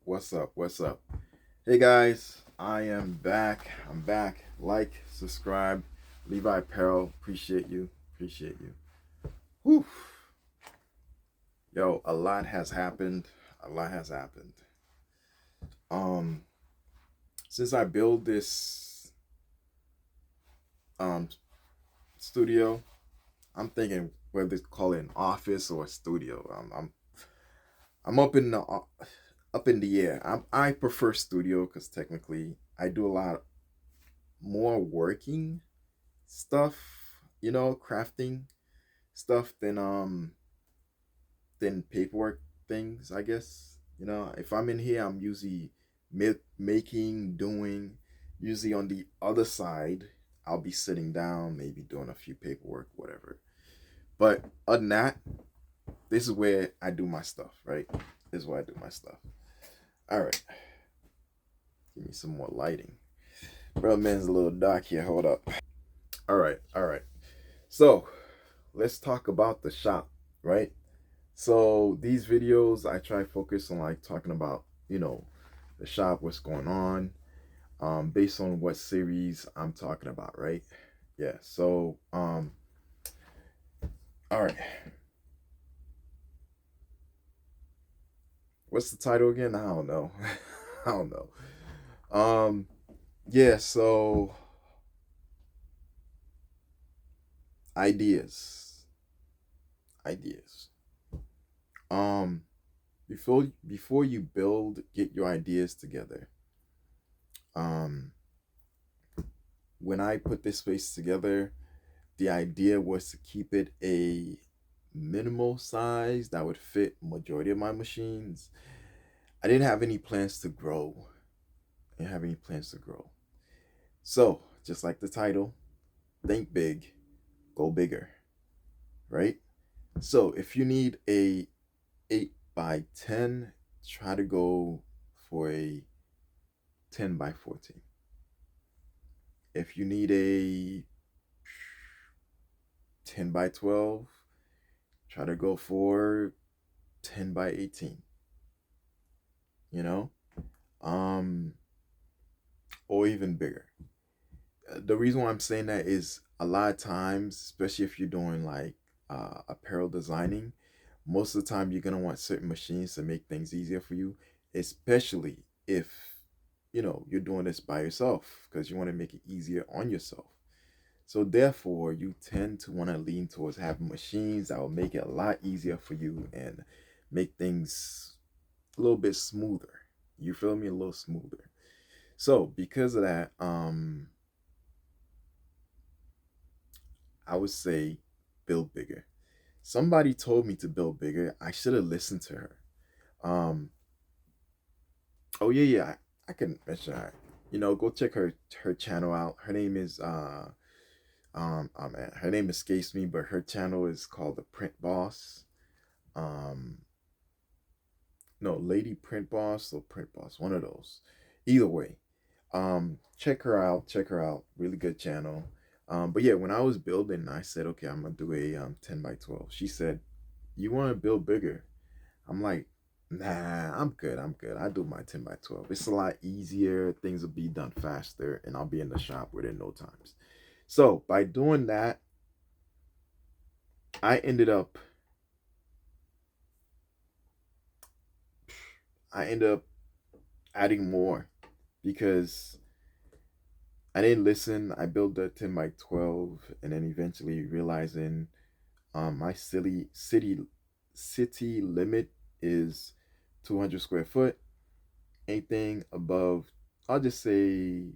What's up? What's up? Hey guys, I am back. I'm back. Like, subscribe, Levi Apparel. Appreciate you. Appreciate you. Whew. Yo, a lot has happened. A lot has happened. Um, since I built this um studio, I'm thinking whether to call it an office or a studio. I'm up in the air. I prefer studio because technically I do a lot more working stuff, crafting stuff than paperwork things, I guess. If I'm in here, I'm usually making, doing. Usually on the other side, I'll be sitting down, maybe doing a few paperwork, whatever. But other than that, this is where I do my stuff, right? This is where I do my stuff. All right, give me some more lighting. Bro, man's a little dark here. Hold up. All right, all right. So let's talk about the shop, right? So these videos, I try to focus on like talking about, the shop, what's going on, based on what series I'm talking about, right? Yeah. So, all right. What's the title again? I don't know. I don't know. Um, yeah. So ideas, ideas. Um, before you build, get your ideas together. Um, when I put this space together, the idea was to keep it a minimal size that would fit majority of my machines. I didn't have any plans to grow. I didn't have any plans to grow. So, just like the title, think big, go bigger, right? So, if you need a 8 by 10, try to go for a 10 by 14. If you need a 10 by 12, try to go for 10 by 18, you know? Um or even bigger. The reason why I'm saying that is a lot of times, especially if you're doing like apparel designing, most of the time you're gonna want certain machines to make things easier for you, especially if you're doing this by yourself because you want to make it easier on yourself. So therefore, you tend to want to lean towards having machines that will make it a lot easier for you and make things a little bit smoother. You feel me? A little smoother. So because of that, I would say build bigger. Somebody told me to build bigger. I should have listened to her. Um, oh yeah, I can mention her. Go check her channel out. Her name is oh man, her name escapes me, but her channel is called the Print Boss. Um, no, Lady Print Boss or Print Boss, one of those. Either way, check her out. Check her out. Really good channel. But yeah, when I was building, I said, okay, I'm gonna do a 10 by 12. She said, you want to build bigger? I'm like, nah, I'm good. I'm good. I do my 10 by 12. It's a lot easier. Things will be done faster, and I'll be in the shop within no times. So by doing that, I ended up I ended up adding more because I didn't listen. I built the 10 by 12 and then eventually realizing my city limit is 200 square foot. Anything above, I'll just say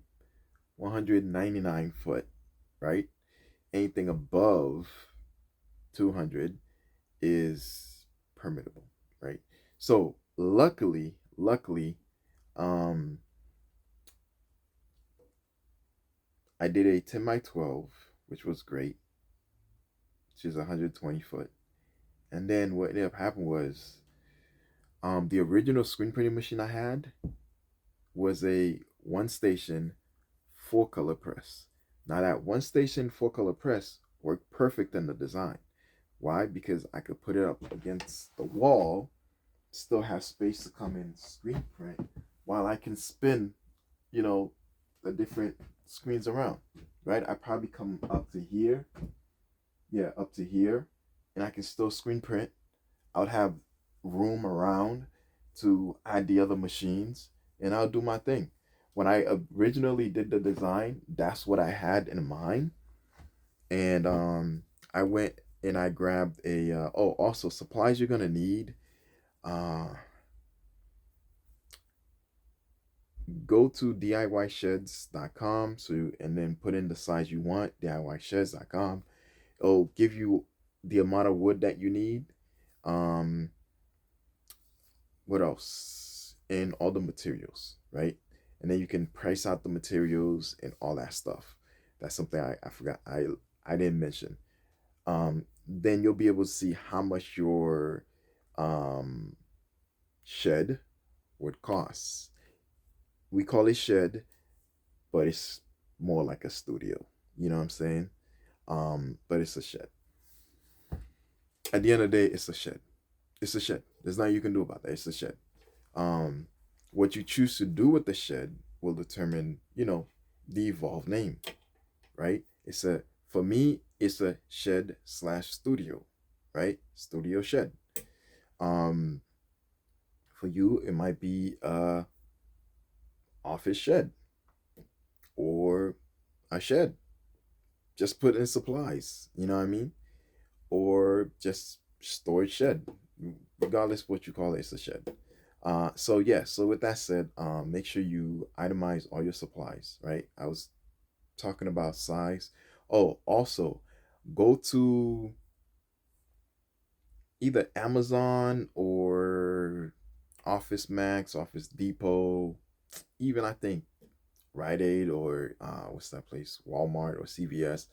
199 foot, right? Anything above 200 is permittable, right? So luckily, um, I did a 10 by 12, which was great, which is 120 foot. And then what ended up happening was the original screen printing machine I had was a one station four color press. Now that one station four color press worked perfect in the design. Why? Because I could put it up against the wall still have space to come in screen print while I can spin, you know, the different screens around, right? I probably come up to here, yeah, up to here, and I can still screen print. I would have room around to add the other machines, and I'll do my thing. When I originally did the design, that's what I had in mind, and I went and I grabbed a oh, also supplies you're gonna need. Uh, go to DIYsheds.com, so and then put in the size you want, DIYsheds.com. It'll give you the amount of wood that you need. Um, what else? And all the materials, right? And then you can price out the materials and all that stuff. That's something I forgot. I didn't mention. Then you'll be able to see how much your um shed would cost. We call it shed, but it's more like a studio. You know what I'm saying? But it's a shed. At the end of the day, it's a shed. It's a shed. There's nothing you can do about that. It's a shed. Um, what you choose to do with the shed will determine, the evolved name, right? It's a For me, it's a shed slash studio, right? Studio shed. Um, for you, it might be a office shed or a shed. Just put in supplies. You know what I mean? Or just storage shed. Regardless what you call it, it's a shed. So yeah, so with that said, make sure you itemize all your supplies, right? I was talking about size. Oh, also go to either Amazon or Office Max, Office Depot, even I think Rite Aid or what's that place? Walmart or CVS.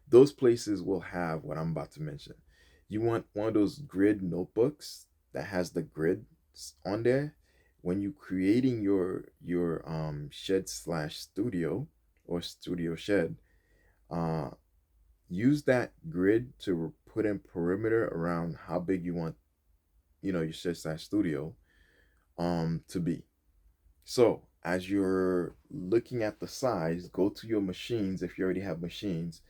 Those places will have what I'm about to mention. You want one of those grid notebooks that has the grids on there. When you creating your shed slash studio or studio shed, uh, use that grid to put in perimeter around how big you want your shed slash studio to be. So as you're looking at the size, go to your machines if you already have machines,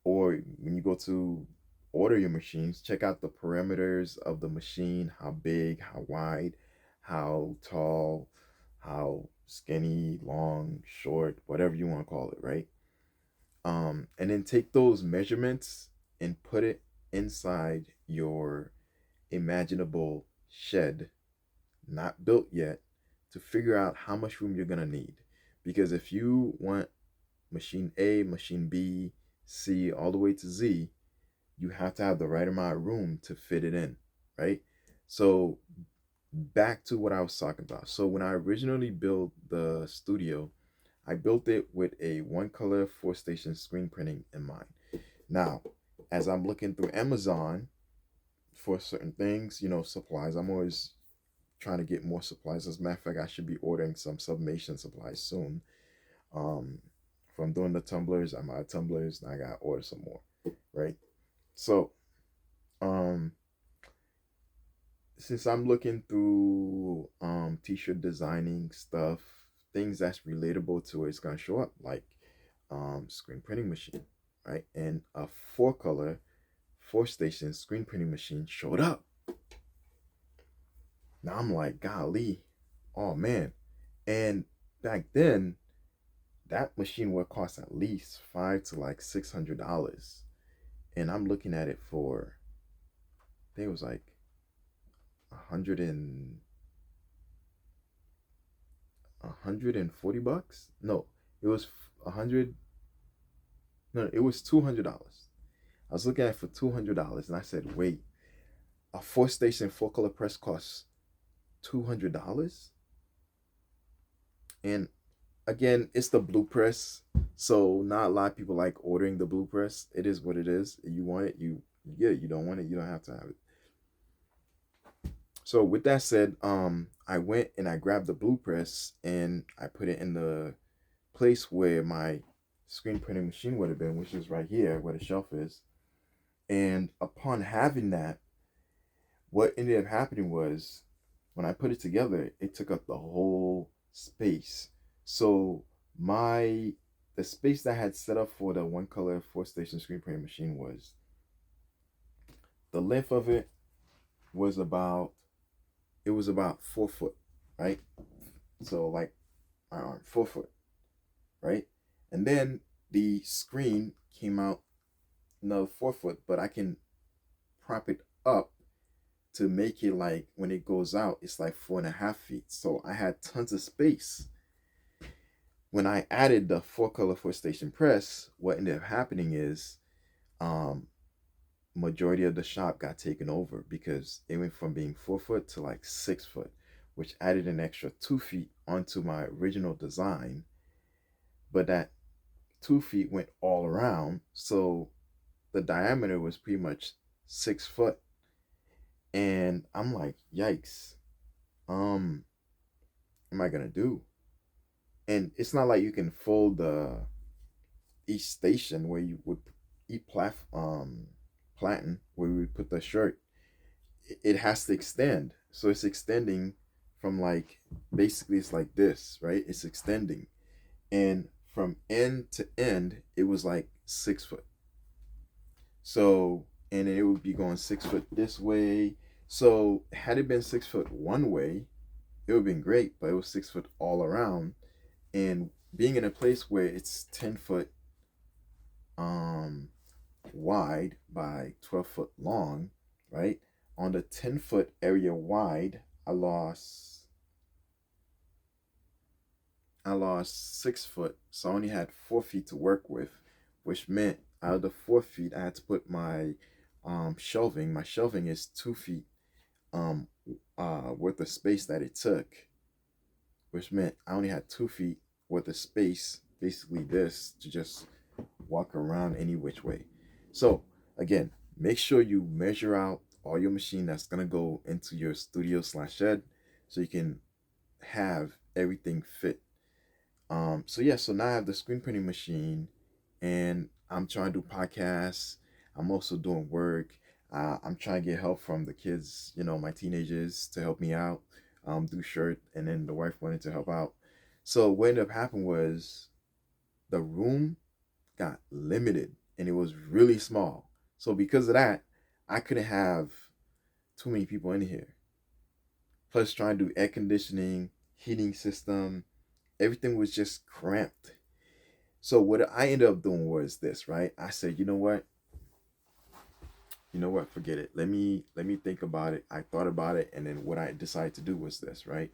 or when you go to order your machines, check out the parameters of the machine, how big, how wide, how tall, how skinny, long, short, whatever you want to call it, right? And then take those measurements and put it inside your imaginable shed, not built yet, to figure out how much room you're gonna need. Because if you want machine A, machine B, C, all the way to Z, you have to have the right amount of room to fit it in, right? So back to what I was talking about. So when I originally built the studio, I built it with a one color four station screen printing in mind. Now, as I'm looking through Amazon for certain things, supplies, I'm always trying to get more supplies. As a matter of fact, I should be ordering some sublimation supplies soon. Um, from doing the tumblers, I'm out of tumblers, and I gotta order some more, right? So, um, since I'm looking through t-shirt designing stuff, things that's relatable to it, it's gonna show up like screen printing machine, right? And a four color, four station screen printing machine showed up. Now I'm like, golly, oh man. And back then, that machine would cost at least five to like $600. And I'm looking at it for, I think it was like 140 bucks. No, it was 100. No, it was $200. I was looking at it for $200, and I said, "Wait, a four station four color press costs $200?" And again, it's the blue press, so not a lot of people like ordering the blue press. It is what it is. You want it, you get it. You don't want it, you don't have to have it. So with that said, I went and I grabbed the blue press and I put it in the place where my screen printing machine would have been, which is right here where the shelf is. And upon having that, what ended up happening was when I put it together, it took up the whole space. So my the space that I had set up for the one color four station screen printing machine was the length of it was about it was about 4 foot, right? So like my arm, 4 foot, right? And then the screen came out another 4 foot, but I can prop it up to make it like when it goes out, it's like 4.5 feet. So I had tons of space. When I added the four color four station press, what ended up happening is um majority of the shop got taken over because it went from being 4 foot to like 6 foot, which added an extra 2 feet onto my original design. But that 2 feet went all around, so the diameter was pretty much 6 foot. And I'm like, yikes, um, what am I gonna do? And it's not like you can fold the each station where you would each platen where we would put the shirt. It has to extend. So it's extending from like basically it's like this, right? It's extending. And from end to end, it was like 6 foot. So and it would be going 6 foot this way. So had it been 6 foot one way, it would have been great, but it was 6 foot all around. And being in a place where it's 10 foot um wide by 12 foot long, right? On the 10 foot area wide, I lost I lost 6 foot, so I only had 4 feet to work with, which meant out of the 4 feet, I had to put my shelving. My shelving is 2 feet um worth of space that it took, which meant I only had 2 feet worth of space, basically this, to just walk around any which way. So again, make sure you measure out all your machine that's gonna go into your studio slash shed so you can have everything fit. So yeah, so now I have the screen printing machine and I'm trying to do podcasts. I'm also doing work. I'm trying to get help from the kids, my teenagers to help me out, do shirt, and then the wife wanted to help out. So what ended up happening was the room got limited and it was really small. So because of that, I couldn't have too many people in here. Plus trying to do air conditioning, heating system, everything was just cramped. So what I ended up doing was this, right? I said, you know what? You know what? Forget it. Let me think about it. I thought about it, and then what I decided to do was this, right?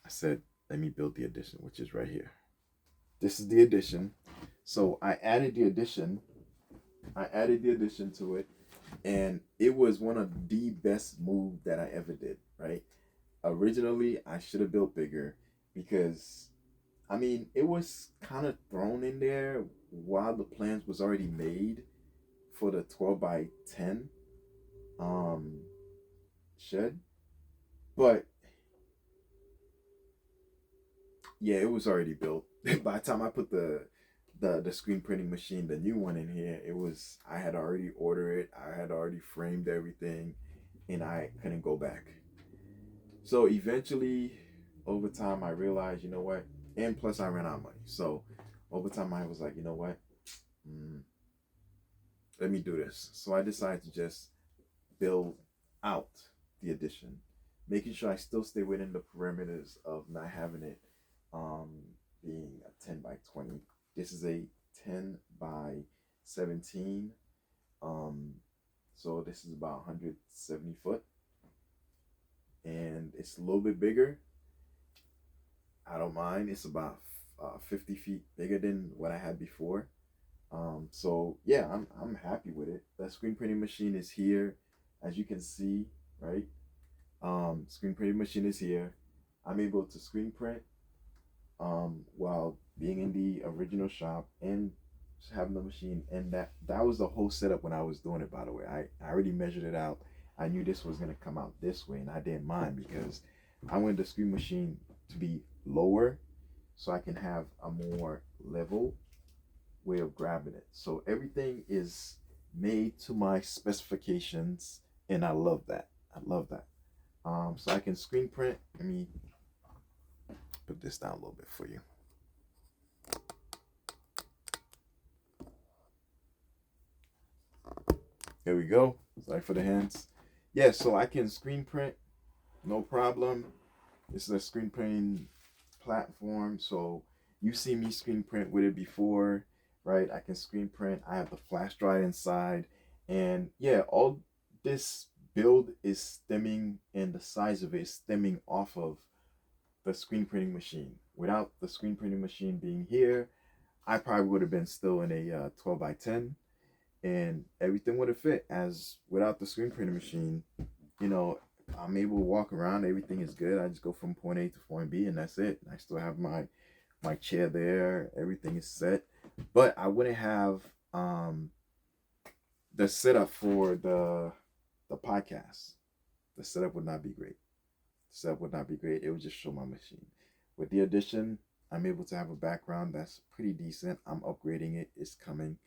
I said, let me build the addition, which is right here. This is the addition. So I added the addition. I added the addition to it, and it was one of the best moves that I ever did, right? Originally, I should have built bigger because I mean, it was kind of thrown in there while the plans was already made for the 12 by 10 um shed. But yeah, it was already built. By the time I put the screen printing machine, the new one in here, it was I had already ordered it. I had already framed everything and I couldn't go back. So eventually over time I realized, you know what? And plus I ran out of money. So over time I was like, you know what? Mm, let me do this. So I decided to just build out the addition, making sure I still stay within the parameters of not having it um, being a 10 by 20. This is a 10 by 17. Um, so this is about 170 foot. And it's a little bit bigger. I don't mind. It's about 50 feet bigger than what I had before. So yeah, I'm happy with it. The screen printing machine is here, as you can see, right? Screen printing machine is here. I'm able to screen print while being in the original shop and having the machine. And that was the whole setup when I was doing it. By the way, I already measured it out. I knew this was gonna come out this way, and I didn't mind because I wanted the screen machine to be lower so I can have a more level way of grabbing it. So everything is made to my specifications, and I love that. I love that. So I can screen print. Let me put this down a little bit for you. There we go. Sorry for the hands. Yeah, so I can screen print, no problem. This is a screen printing platform, so you see me screen print with it before, right? I can screen print. I have the flash drive inside, and yeah, all this build is stemming, and the size of it is stemming off of the screen printing machine. Without the screen printing machine being here, I probably would have been still in a 12 by 10, and everything would have fit. As without the screen printing machine, you know, I'm able to walk around. Everything is good. I just go from point A to point B, and that's it. I still have my chair there. Everything is set, but I wouldn't have the setup for the podcast. The setup would not be great. The setup would not be great. It would just show my machine. With the addition, I'm able to have a background that's pretty decent. I'm upgrading it. It's coming.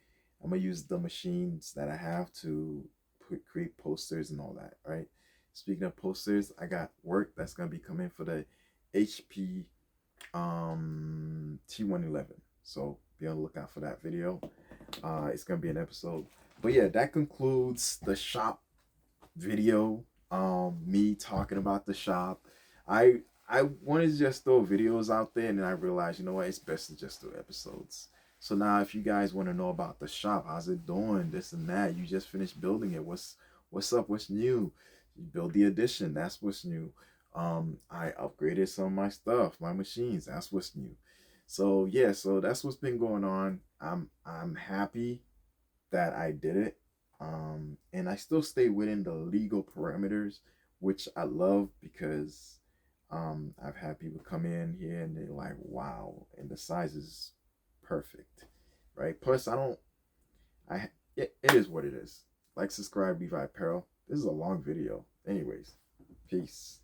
I'm gonna use the machines that I have to create posters and all that. Right. Speaking of posters, I got work that's gonna be coming for the HP T111. So be on the lookout for that video. It's gonna be an episode. But yeah, that concludes the shop video. Me talking about the shop. I I wanted to just throw videos out there, and then I realized, you know what, it's best to just do episodes. So now, if you guys want to know about the shop, how's it doing, this and that, you just finished building it. What's up? What's new? You build the addition. That's what's new. I upgraded some of my stuff, my machines. That's what's new. So yeah, so that's what's been going on. I'm happy that I did it. And I still stay within the legal parameters, which I love because I've had people come in here and they're like, wow, and the size is perfect, right? Plus, I don't, I, it is what it is. Like, subscribe, Levi Apparel. This is a long video. Anyways, peace.